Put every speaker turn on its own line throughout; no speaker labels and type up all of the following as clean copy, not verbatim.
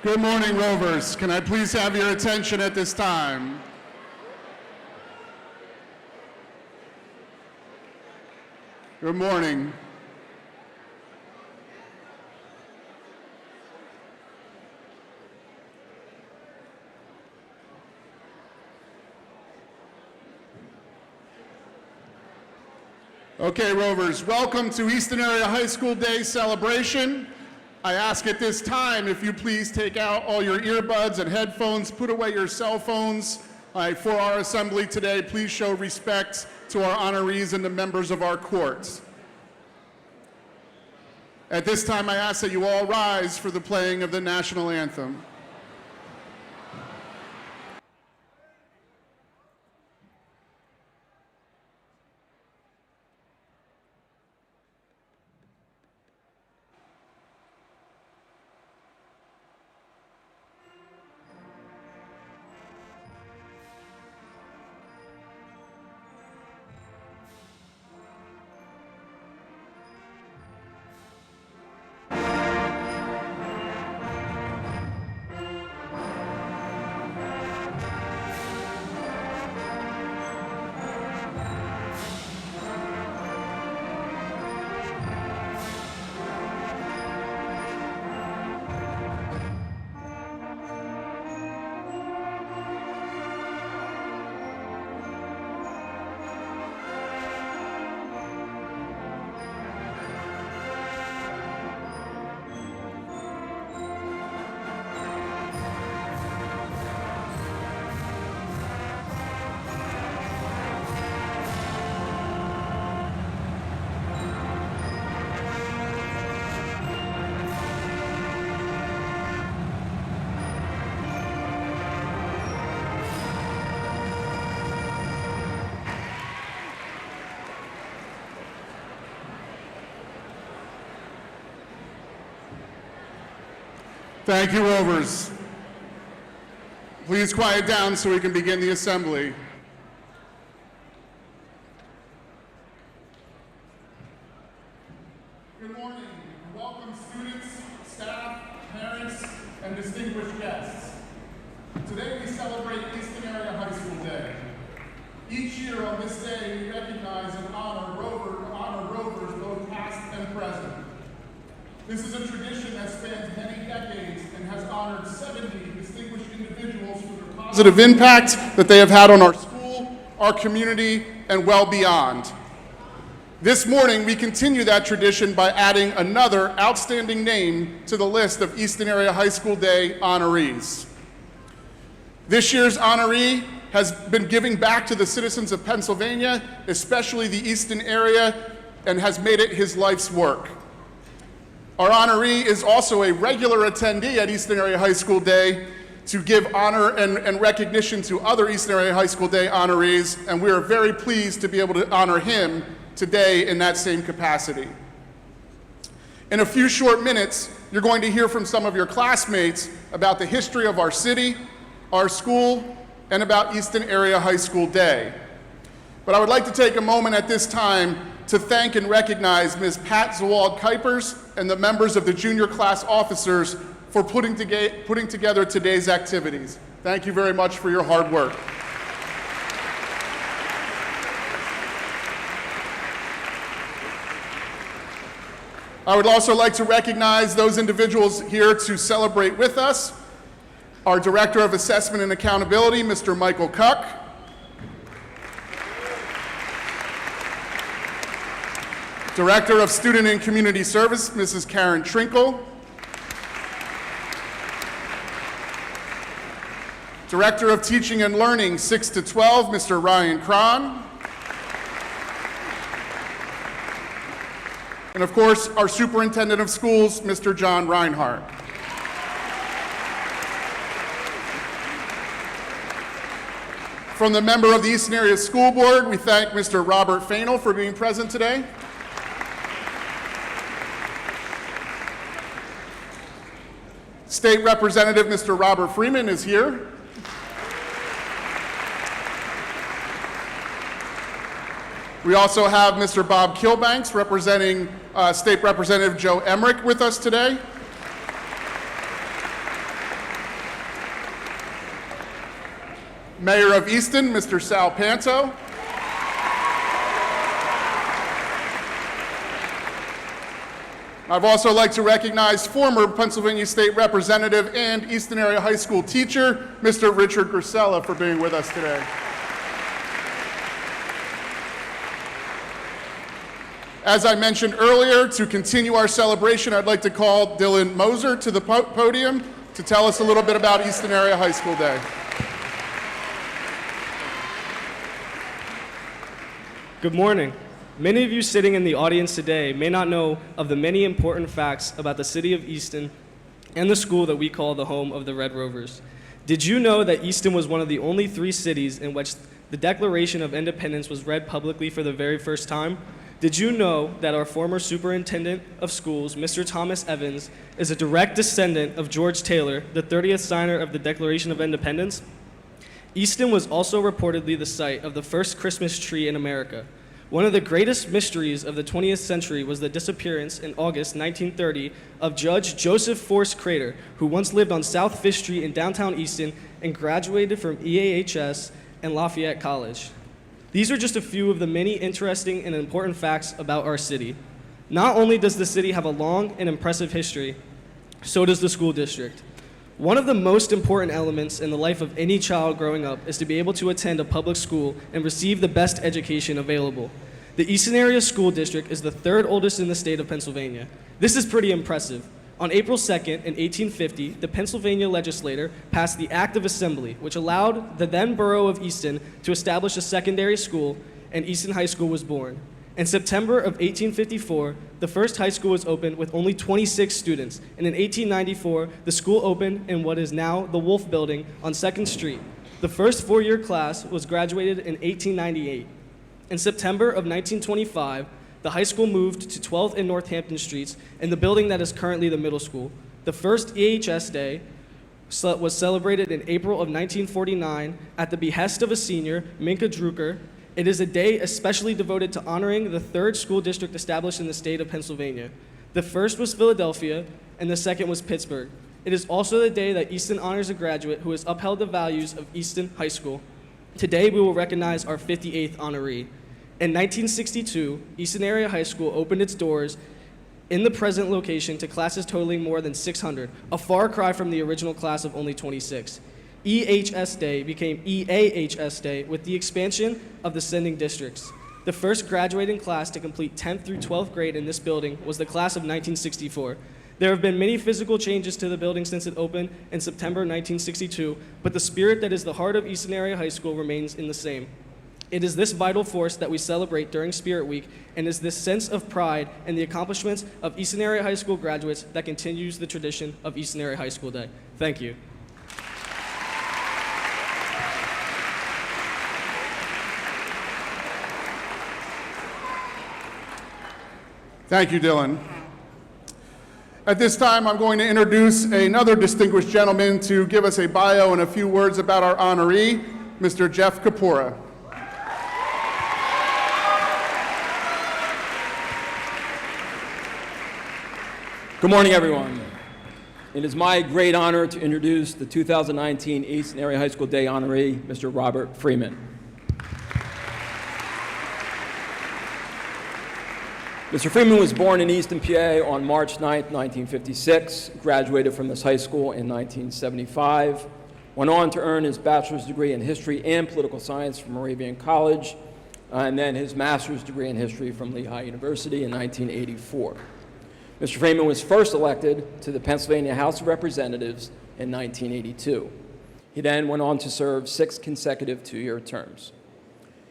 Good morning, Rovers. Can I please have your attention at this time? Good morning. Okay, Rovers, welcome to Easton Area High School Day celebration. I ask at this time if you please take out all your earbuds and headphones, put away your cell phones. For our assembly today, please show respect to our honorees and the members of our courts. At this time, I ask that you all rise for the playing of the national anthem. Thank you, Rovers. Please quiet down so we can begin the assembly. Good morning, and welcome students, staff, parents, and distinguished guests. Today we celebrate Easton Area High School Day. Each year on this day, we recognize and honor Rovers both past and present. This is a tradition that spans many decades and has honored 70 distinguished individuals for their positive impact that they have had on our school, our community, and well beyond. This morning, we continue that tradition by adding another outstanding name to the list of Easton Area High School Day honorees. This year's honoree has been giving back to the citizens of Pennsylvania, especially the Easton area, and has made it his life's work. Our honoree is also a regular attendee at Easton Area High School Day to give honor and recognition to other Easton Area High School Day honorees, and we are very pleased to be able to honor him today in that same capacity. In a few short minutes, you're going to hear from some of your classmates about the history of our city, our school, and about Easton Area High School Day. But I would like to take a moment at this time to thank and recognize Ms. Pat Zawald-Kuipers and the members of the junior class officers for putting together today's activities. Thank you very much for your hard work. I would also like to recognize those individuals here to celebrate with us. Our Director of Assessment and Accountability, Mr. Michael Kuck. Director of Student and Community Service, Mrs. Karen Trinkle. Director of Teaching and Learning, 6 to 12, Mr. Ryan Cron. And of course, our Superintendent of Schools, Mr. John Reinhardt. From the member of the Easton Area School Board, we thank Mr. Robert Fainel for being present today. State Representative Mr. Robert Freeman is here. We also have Mr. Bob Kilbanks representing State Representative Joe Emmerich with us today. Mayor of Easton, Mr. Sal Panto. I'd also like to recognize former Pennsylvania State Representative and Easton Area High School teacher, Mr. Richard Grisella, for being with us today. As I mentioned earlier, to continue our celebration, I'd like to call Dylan Moser to the podium to tell us a little bit about Easton Area High School Day.
Good morning. Many of you sitting in the audience today may not know of the many important facts about the city of Easton and the school that we call the home of the Red Rovers. Did you know that Easton was one of the only 3 cities in which the Declaration of Independence was read publicly for the very first time? Did you know that our former superintendent of schools, Mr. Thomas Evans, is a direct descendant of George Taylor, the 30th signer of the Declaration of Independence? Easton was also reportedly the site of the first Christmas tree in America. One of the greatest mysteries of the 20th century was the disappearance in August 1930 of Judge Joseph Forrest Crater, who once lived on South Fifth Street in downtown Easton and graduated from Eahs and Lafayette College. These are just a few of the many interesting and important facts about our city. Not only does the city have a long and impressive history, so does the school district. One of the most important elements in the life of any child growing up is to be able to attend a public school and receive the best education available. The Easton Area School District is the 3rd oldest in the state of Pennsylvania. This is pretty impressive. On April 2nd, in 1850, the Pennsylvania legislature passed the Act of Assembly, which allowed the then borough of Easton to establish a secondary school, and Easton High School was born. In September of 1854, the first high school was opened with only 26 students, and in 1894, the school opened in what is now the Wolf Building on 2nd Street. The first 4-year class was graduated in 1898. In September of 1925, the high school moved to 12th and Northampton Streets in the building that is currently the middle school. The first EHS Day was celebrated in April of 1949 at the behest of a senior, Minka Drucker. It is a day especially devoted to honoring the 3rd school district established in the state of Pennsylvania. The first was Philadelphia, and the second was Pittsburgh. It is also the day that Easton honors a graduate who has upheld the values of Easton High School. Today, we will recognize our 58th honoree. In 1962, Easton Area High School opened its doors in the present location to classes totaling more than 600, a far cry from the original class of only 26. EHS Day became EAHS Day with the expansion of the sending districts. The first graduating class to complete 10th through 12th grade in this building was the class of 1964. There have been many physical changes to the building since it opened in September 1962, but the spirit that is the heart of Easton Area High School remains in the same. It is this vital force that we celebrate during Spirit Week, and is this sense of pride in the accomplishments of Easton Area High School graduates that continues the tradition of Easton Area High School Day. Thank you.
Thank you, Dylan. At this time, I'm going to introduce another distinguished gentleman to give us a bio and a few words about our honoree, Mr. Jeff Kapora.
Good morning, everyone. It is my great honor to introduce the 2019 Easton Area High School Day honoree, Mr. Robert Freeman. Mr. Freeman was born in Easton, PA on March 9, 1956, graduated from this high school in 1975, went on to earn his bachelor's degree in history and political science from Moravian College, and then his master's degree in history from Lehigh University in 1984. Mr. Freeman was first elected to the Pennsylvania House of Representatives in 1982. He then went on to serve 6 consecutive 2-year terms.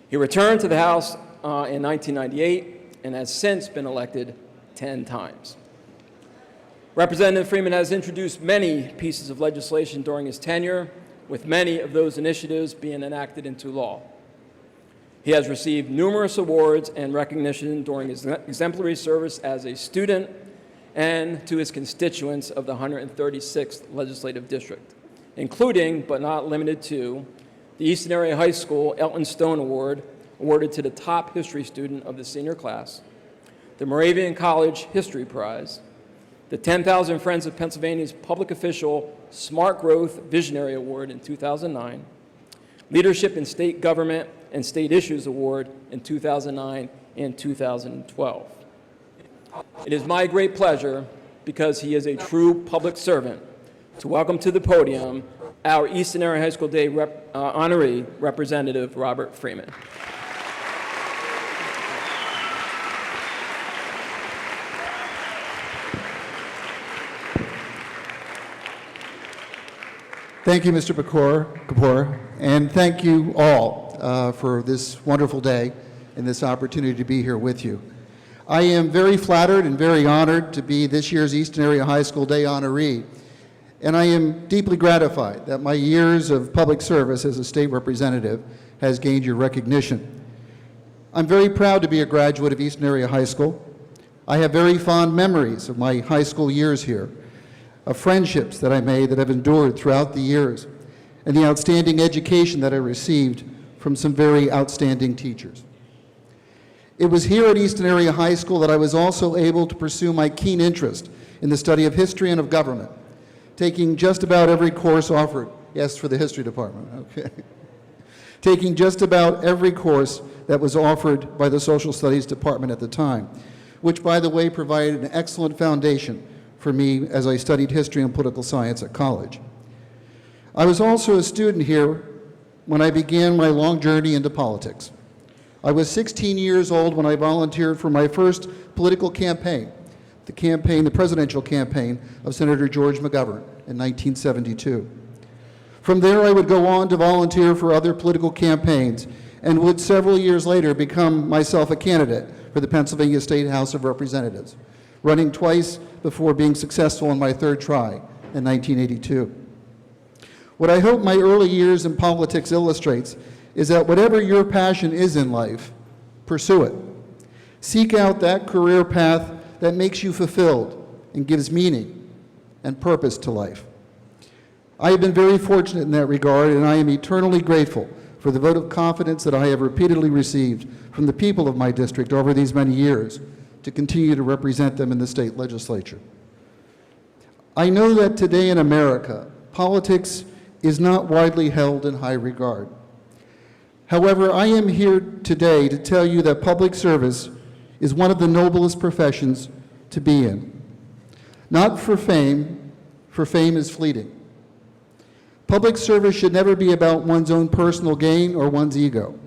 He returned to the House in 1998 and has since been elected 10 times. Representative Freeman has introduced many pieces of legislation during his tenure, with many of those initiatives being enacted into law. He has received numerous awards and recognition during his exemplary service as a student and to his constituents of the 136th Legislative District, including, but not limited to, the Easton Area High School Elton Stone Award, awarded to the top history student of the senior class, the Moravian College History Prize, the 10,000 Friends of Pennsylvania's Public Official Smart Growth Visionary Award in 2009, Leadership in State Government and State Issues Award in 2009 and 2012. It is my great pleasure, because he is a true public servant, to welcome to the podium our Easton Area High School Day honoree, Representative Robert Freeman.
Thank you, Mr. Kapoor, and thank you all for this wonderful day and this opportunity to be here with you. I am very flattered and very honored to be this year's Easton Area High School Day honoree, and I am deeply gratified that my years of public service as a state representative has gained your recognition. I'm very proud to be a graduate of Easton Area High School. I have very fond memories of my high school years here, of friendships that I made that have endured throughout the years, and the outstanding education that I received from some very outstanding teachers. It was here at Easton Area High School that I was also able to pursue my keen interest in the study of history and of government, taking just about every course offered. Yes, for the history department, okay. Taking just about every course that was offered by the social studies department at the time, which, by the way, provided an excellent foundation for me as I studied history and political science at college. I was also a student here when I began my long journey into politics. I was 16 years old when I volunteered for my first political campaign, the presidential campaign of Senator George McGovern in 1972. From there, I would go on to volunteer for other political campaigns and would several years later become myself a candidate for the Pennsylvania State House of Representatives, running twice before being successful in my third try in 1982. What I hope my early years in politics illustrates is that whatever your passion is in life, pursue it. Seek out that career path that makes you fulfilled and gives meaning and purpose to life. I have been very fortunate in that regard, and I am eternally grateful for the vote of confidence that I have repeatedly received from the people of my district over these many years to continue to represent them in the state legislature. I know that today in America, politics is not widely held in high regard. However, I am here today to tell you that public service is one of the noblest professions to be in. Not for fame is fleeting. Public service should never be about one's own personal gain or one's ego.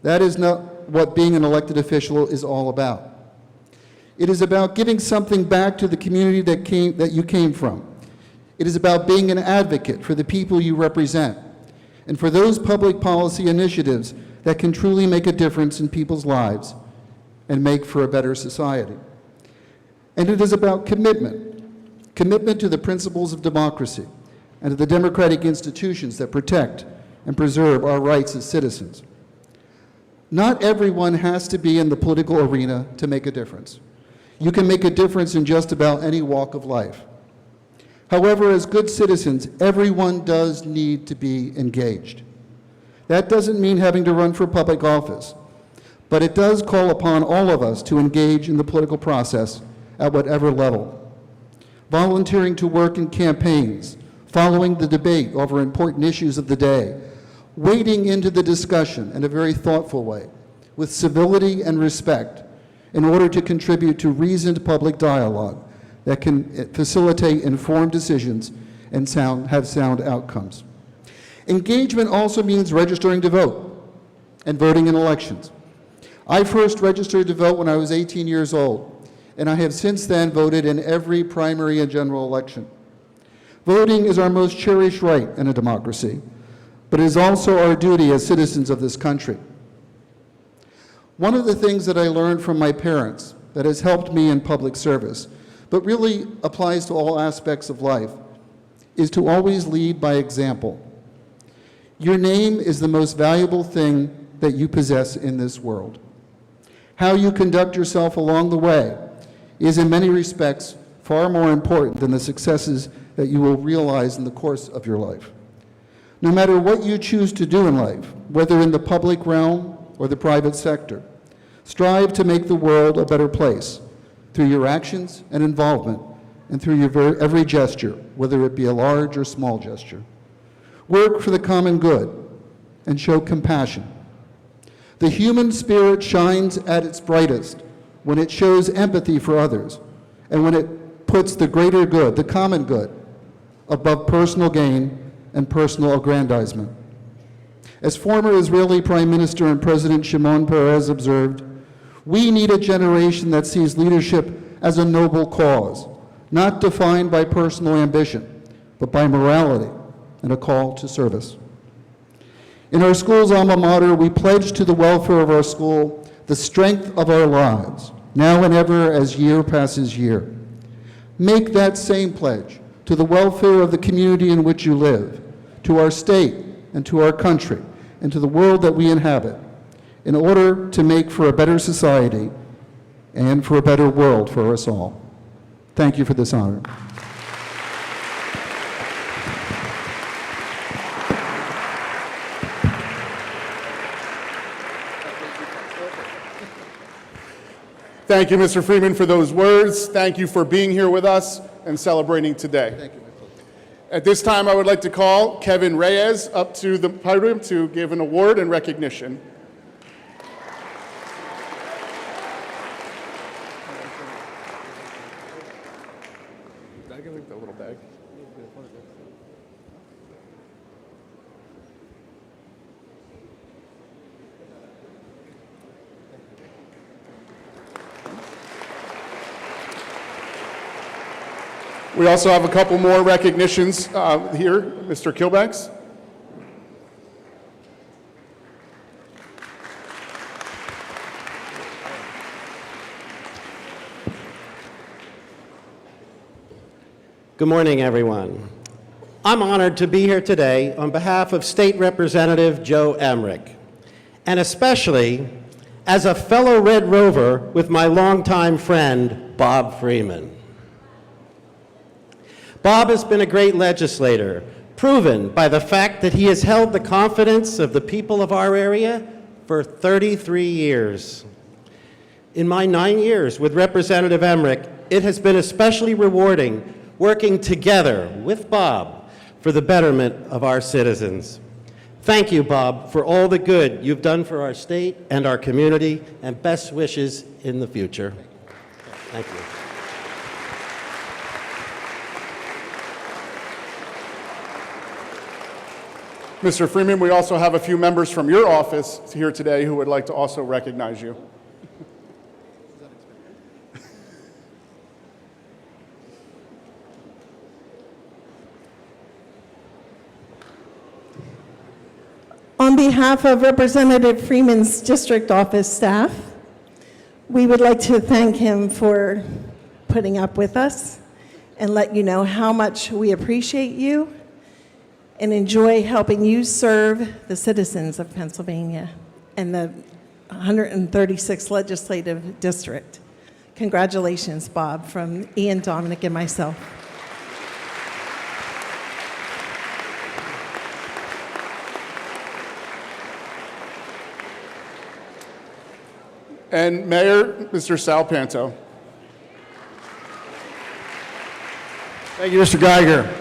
That is not what being an elected official is all about. It is about giving something back to the community that you came from. It is about being an advocate for the people you represent and for those public policy initiatives that can truly make a difference in people's lives and make for a better society. And it is about commitment to the principles of democracy and to the democratic institutions that protect and preserve our rights as citizens. Not everyone has to be in the political arena to make a difference. You can make a difference in just about any walk of life. However, as good citizens, everyone does need to be engaged. That doesn't mean having to run for public office, but it does call upon all of us to engage in the political process at whatever level. Volunteering to work in campaigns, following the debate over important issues of the day, wading into the discussion in a very thoughtful way, with civility and respect, in order to contribute to reasoned public dialogue that can facilitate informed decisions and have sound outcomes. Engagement also means registering to vote and voting in elections. I first registered to vote when I was 18 years old, and I have since then voted in every primary and general election. Voting is our most cherished right in a democracy, but it is also our duty as citizens of this country. One of the things that I learned from my parents that has helped me in public service, but really applies to all aspects of life, is to always lead by example. Your name is the most valuable thing that you possess in this world. How you conduct yourself along the way is in many respects far more important than the successes that you will realize in the course of your life. No matter what you choose to do in life, whether in the public realm or the private sector, strive to make the world a better place through your actions and involvement and through your every gesture, whether it be a large or small gesture. Work for the common good and show compassion. The human spirit shines at its brightest when it shows empathy for others and when it puts the greater good, the common good, above personal gain and personal aggrandizement. As former Israeli Prime Minister and President Shimon Peres observed, we need a generation that sees leadership as a noble cause, not defined by personal ambition, but by morality and a call to service. In our school's alma mater, we pledge to the welfare of our school the strength of our lives, now and ever as year passes year. Make that same pledge to the welfare of the community in which you live, to our state and to our country, and to the world that we inhabit, in order to make for a better society and for a better world for us all. Thank you for this honor.
Thank you, Mr. Freeman, for those words. Thank you for being here with us and celebrating today.
Thank you.
At this time, I would like to call Kevin Eahs up to the podium to give an award and recognition. Did I get the little bag? We also have a couple more recognitions here. Mr. Kilbacks.
Good morning, everyone. I'm honored to be here today on behalf of State Representative Joe Emmerich, and especially as a fellow Red Rover with my longtime friend, Bob Freeman. Bob has been a great legislator, proven by the fact that he has held the confidence of the people of our area for 33 years. In my 9 years with Representative Emmerich, it has been especially rewarding working together with Bob for the betterment of our citizens. Thank you, Bob, for all the good you've done for our state and our community, and best wishes in the future. Thank you.
Mr. Freeman, we also have a few members from your office here today who would like to also recognize you.
On behalf of Representative Freeman's district office staff, we would like to thank him for putting up with us and let you know how much we appreciate you and enjoy helping you serve the citizens of Pennsylvania and the 136th Legislative District. Congratulations, Bob, from Ian, Dominic, and myself.
And Mayor, Mr. Sal Panto.
Thank you, Mr. Geiger.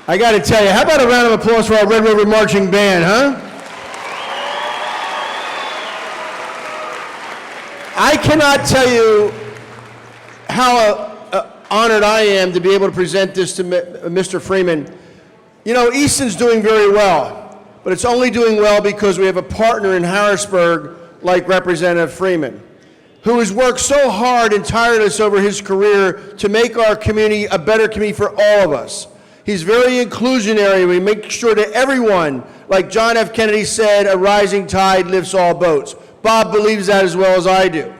I got to tell you, how about a round of applause for our Red River Marching Band, huh? I cannot tell you how honored I am to be able to present this to Mr. Freeman. You know, Easton's doing very well, but it's only doing well because we have a partner in Harrisburg like Representative Freeman, who has worked so hard and tireless over his career to make our community a better community for all of us. He's very inclusionary. We make sure that everyone, like John F. Kennedy said, a rising tide lifts all boats. Bob believes that as well as I do.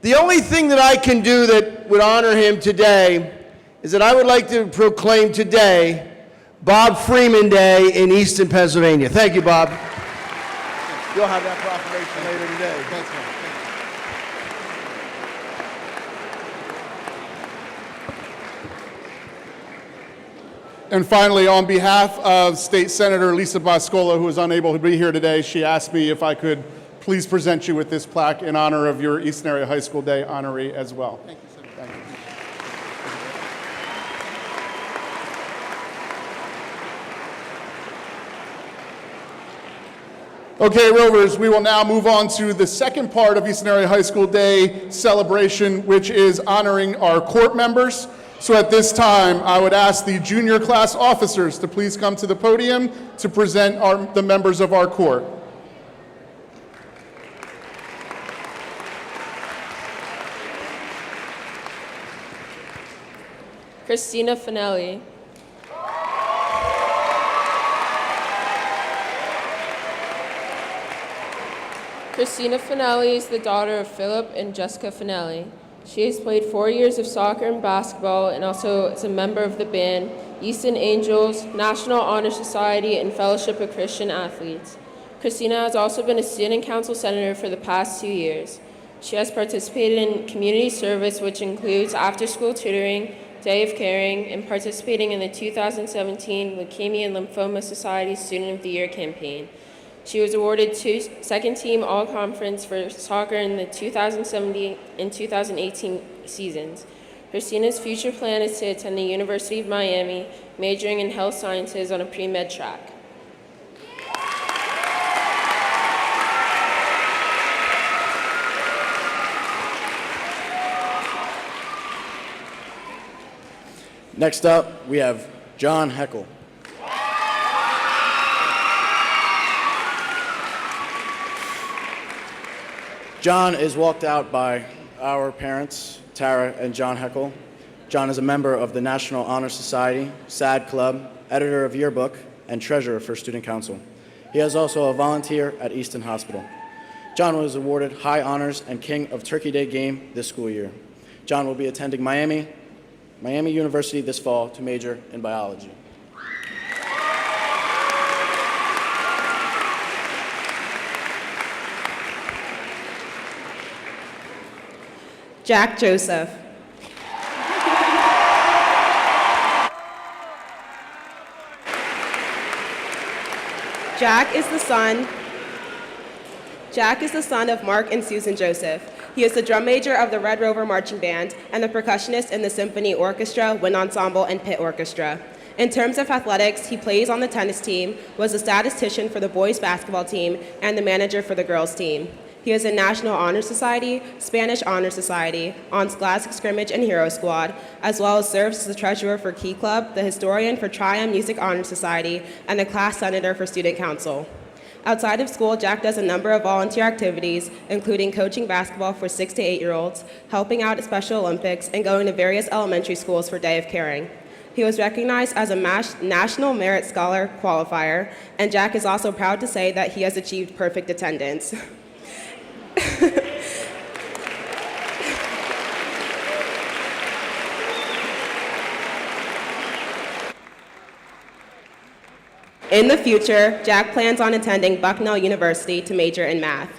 The only thing that I can do that would honor him today is that I would like to proclaim today Bob Freeman Day in Easton, Pennsylvania. Thank you, Bob. You'll have that proclamation later today.
Thanks, man.
And finally, on behalf of State Senator Lisa Boscola, who is unable to be here today, she asked me if I could please present you with this plaque in honor of your Easton Area High School Day honoree as well.
Thank you, Senator.
Thank you. Okay, Rovers, we will now move on to the second part of Easton Area High School Day celebration, which is honoring our court members. So at this time, I would ask the junior class officers to please come to the podium to present the members of our court.
Christina Finelli. Christina Finelli is the daughter of Philip and Jessica Finelli. She has played 4 years of soccer and basketball and also is a member of the band Easton Angels, National Honor Society, and Fellowship of Christian Athletes. Christina has also been a student council senator for the past 2 years. She has participated in community service, which includes after-school tutoring, Day of Caring, and participating in the 2017 Leukemia and Lymphoma Society Student of the Year campaign. She was awarded 2 second-team All-Conference for soccer in the 2017 and 2018 seasons. Christina's future plan is to attend the University of Miami, majoring in health sciences on a pre-med track.
Next up, we have John Heckel. John is walked out by our parents, Tara and John Heckel. John is a member of the National Honor Society, SAD Club, editor of Yearbook, and treasurer for Student Council. He is also a volunteer at Easton Hospital. John was awarded High Honors and King of Turkey Day game this school year. John will be attending Miami University this fall to major in biology.
Jack Joseph. Jack is the son of Mark and Susan Joseph. He is the drum major of the Red Rover Marching Band and the percussionist in the Symphony Orchestra, Wind Ensemble, and Pit Orchestra. In terms of athletics, he plays on the tennis team, was a statistician for the boys basketball team, and the manager for the girls team. He is in National Honor Society, Spanish Honor Society, on Scholastic Scrimmage and Hero Squad, as well as serves as the treasurer for Key Club, the historian for Triumph Music Honor Society, and the class senator for Student Council. Outside of school, Jack does a number of volunteer activities, including coaching basketball for 6 to 8-year-olds, helping out at Special Olympics, and going to various elementary schools for Day of Caring. He was recognized as a National Merit Scholar qualifier, and Jack is also proud to say that he has achieved perfect attendance. In the future, Jack plans on attending Bucknell University to major in math.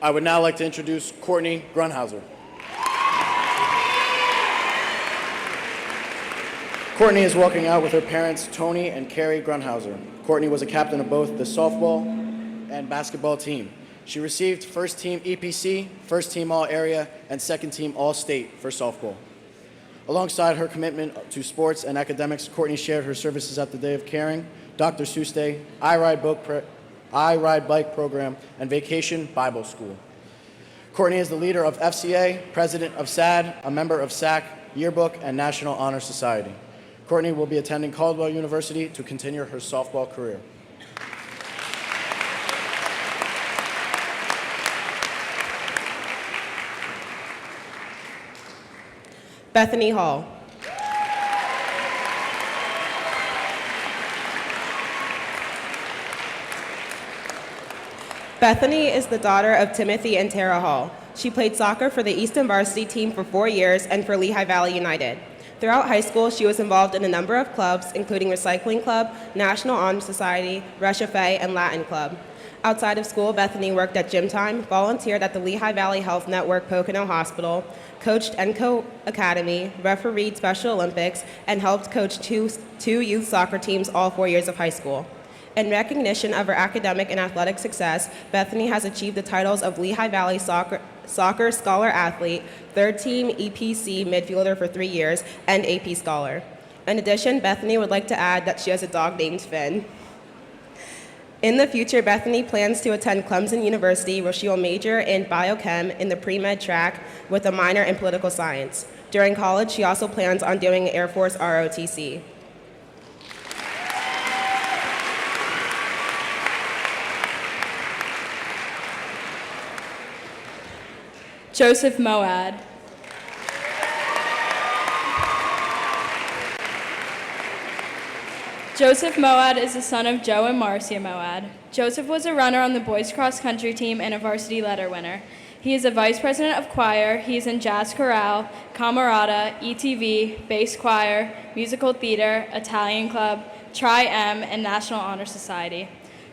I would now like to introduce Courtney Grunhauser. Courtney is walking out with her parents, Tony and Carrie Grunhauser. Courtney was a captain of both the softball and basketball team. She received first team EPC, first team All-Area, and second team All-State for softball. Alongside her commitment to sports and academics, Courtney shared her services at the Day of Caring, Dr. Seuss Day, I Ride Bike Program, and Vacation Bible School. Courtney is the leader of FCA, president of SAD, a member of SAC, Yearbook, and National Honor Society. Courtney will be attending Caldwell University to continue her softball career.
Bethany Hall. Bethany is the daughter of Timothy and Tara Hall. She played soccer for the Easton varsity team for 4 years and for Lehigh Valley United. Throughout high school, she was involved in a number of clubs, including Recycling Club, National Honor Society, Russia Fe, and Latin Club. Outside of school, Bethany worked at Gym Time, volunteered at the Lehigh Valley Health Network Pocono Hospital, coached ENCO Academy, refereed Special Olympics, and helped coach two youth soccer teams all 4 years of high school. In recognition of her academic and athletic success, Bethany has achieved the titles of Lehigh Valley Soccer Scholar Athlete, third team EPC midfielder for 3 years, and AP Scholar. In addition, Bethany would like to add that she has a dog named Finn. In the future, Bethany plans to attend Clemson University, where she will major in biochem in the pre-med track with a minor in political science. During college, she also plans on doing Air Force ROTC.
Joseph Moad. Joseph Moad is the son of Joe and Marcia Moad. Joseph was a runner on the boys cross country team and a varsity letter winner. He is a vice president of choir. He is in jazz chorale, camerata, ETV, bass choir, musical theater, Italian club, Tri-M, and National Honor Society.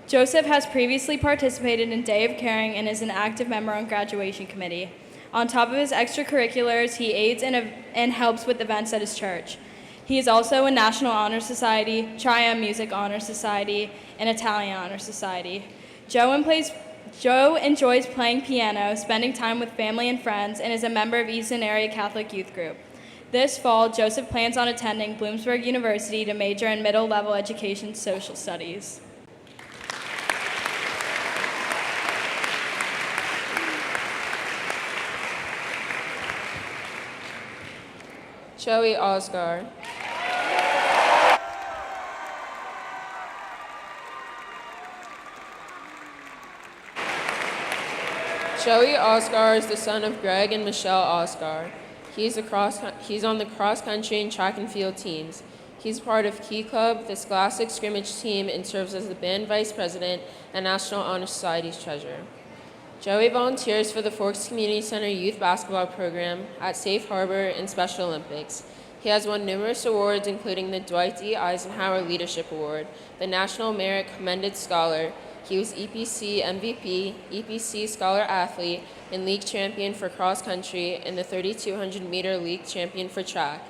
Joseph has previously participated in Day of Caring and is an active member on graduation committee. On top of his extracurriculars, he aids and helps with events at his church. He is also in National Honor Society, Tri-M Music Honor Society, and Italian Honor Society. Joe enjoys playing piano, spending time with family and friends, and is a member of Easton Area Catholic Youth Group. This fall, Joseph plans on attending Bloomsburg University to major in middle-level education social studies.
Joey Osgar. Joey Osgar is the son of Greg and Michelle Osgar. He's on the cross-country and track and field teams. He's part of Key Club, the Scholastic Scrimmage team, and serves as the band vice president and National Honor Society's treasurer. Joey volunteers for the Forks Community Center youth basketball program at Safe Harbor and Special Olympics. He has won numerous awards, including the Dwight D. Eisenhower Leadership Award, the National Merit Commended Scholar. He was EPC MVP, EPC Scholar Athlete, and League Champion for cross country, and the 3,200-meter League Champion for track.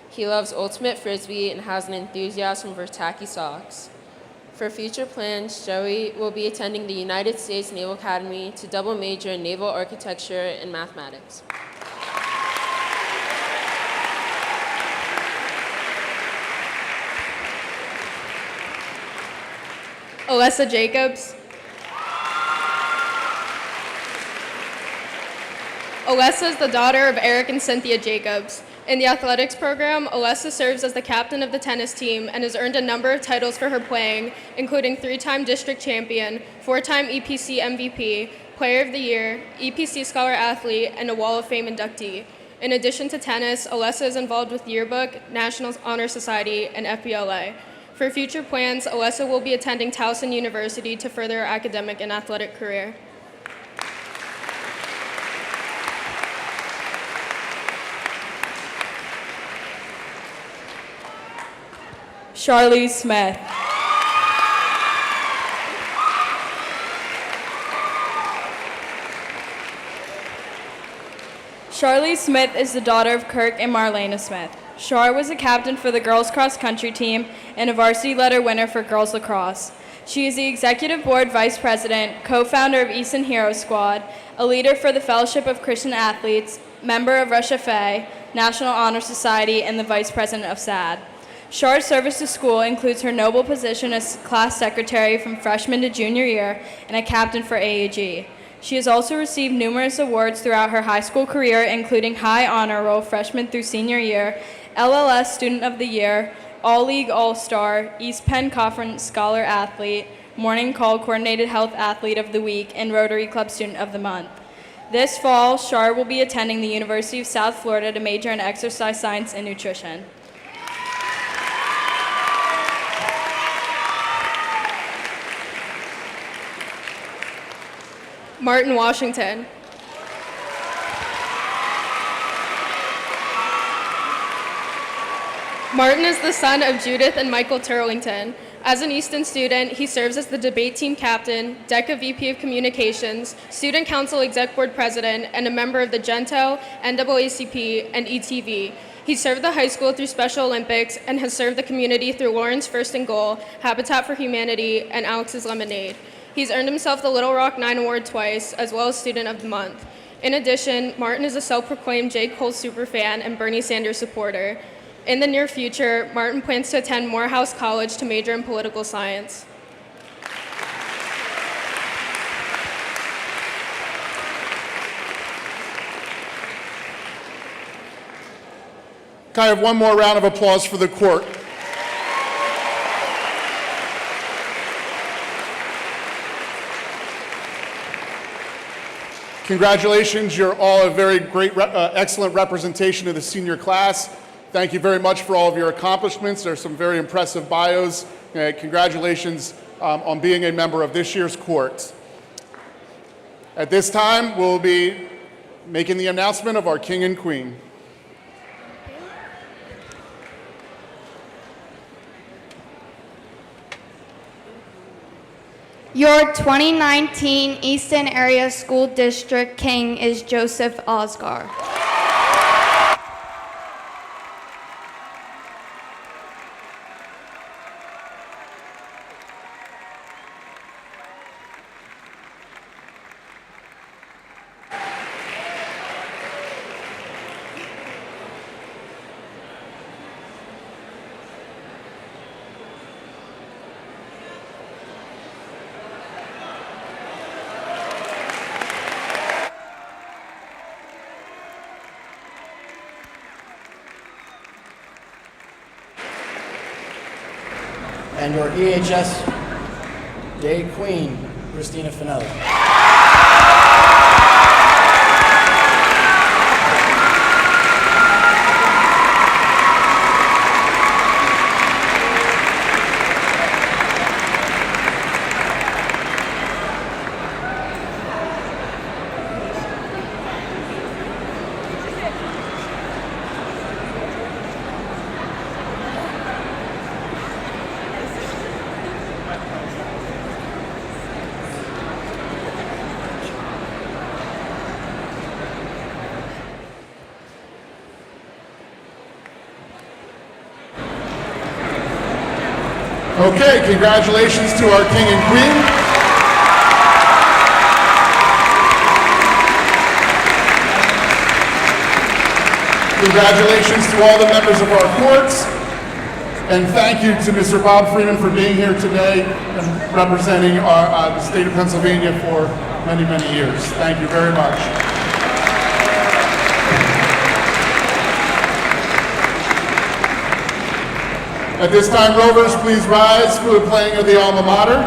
He loves ultimate frisbee and has an enthusiasm for tacky socks. For future plans, Joey will be attending the United States Naval Academy to double major in naval architecture and mathematics.
Alessa Jacobs. Alessa is the daughter of Eric and Cynthia Jacobs. In the athletics program, Alessa serves as the captain of the tennis team and has earned a number of titles for her playing, including 3-time district champion, 4-time EPC MVP, Player of the Year, EPC Scholar Athlete, and a Wall of Fame inductee. In addition to tennis, Alessa is involved with Yearbook, National Honor Society, and FBLA. For future plans, Alessa will be attending Towson University to further her academic and athletic career. Charlie Smith. Charlie Smith is the daughter of Kirk and Marlena Smith. Char was a captain for the girls cross country team and a varsity letter winner for girls lacrosse. She is the executive board vice president, co-founder of Easton Hero Squad, a leader for the Fellowship of Christian Athletes, member of Russia Fe, National Honor Society, and the vice president of SAD. Char's service to school includes her noble position as class secretary from freshman to junior year and a captain for AAG. She has also received numerous awards throughout her high school career, including High Honor Roll freshman through senior year, LLS Student of the Year, All-League All-Star, East Penn Conference Scholar Athlete, Morning Call Coordinated Health Athlete of the Week, and Rotary Club Student of the Month. This fall, Char will be attending the University of South Florida to major in exercise science and nutrition. Martin Washington. Martin is the son of Judith and Michael Turlington. As an Easton student, he serves as the debate team captain, DECA VP of Communications, Student Council Exec Board President, and a member of the GENTO, NAACP, and ETV.
He served the high school through Special Olympics and has served the community through Lauren's First and Goal, Habitat for Humanity, and Alex's Lemonade. He's earned himself the Little Rock 9 Award twice, as well as Student of the Month. In addition, Martin is a self-proclaimed J. Cole superfan and Bernie Sanders supporter. In the near future, Martin plans to attend Morehouse College to major in political science.
Can I have one more round of applause for the court? Congratulations, you're all a very great, excellent representation of the senior class. Thank you very much for all of your accomplishments. There's some very impressive bios. Congratulations on being a member of this year's court. At this time, we'll be making the announcement of our king and queen.
Your 2019 Easton Area School District King is Joseph Osgar.
And your EHS Day Queen, Christina Finelli.
Okay, congratulations to our king and queen. Congratulations to all the members of our courts. And thank you to Mr. Bob Freeman for being here today and representing the state of Pennsylvania for many, many years. Thank you very much. At this time, Rovers, please rise for the playing of the alma mater.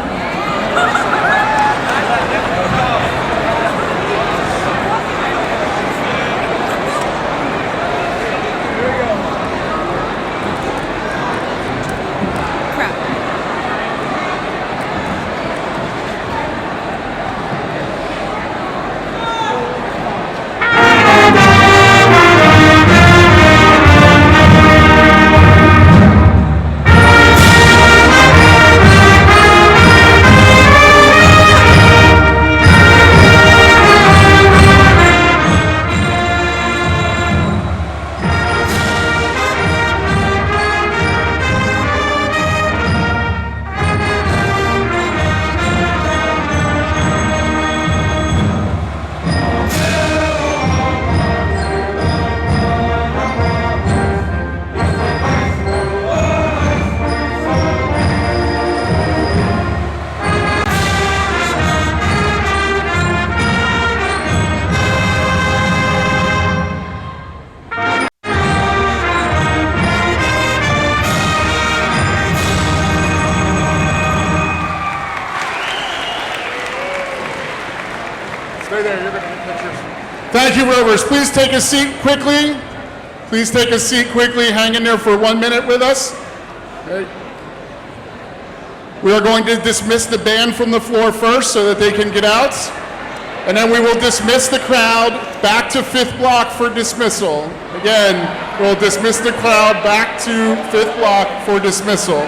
Stay there, you're going to get pictures. Thank you, Rovers. Please take a seat quickly. Please take a seat quickly. Hang in there for 1 minute with us. Okay. We are going to dismiss the band from the floor first so that they can get out. And then we will dismiss the crowd back to 5th block for dismissal. Again, we'll dismiss the crowd back to 5th block for dismissal.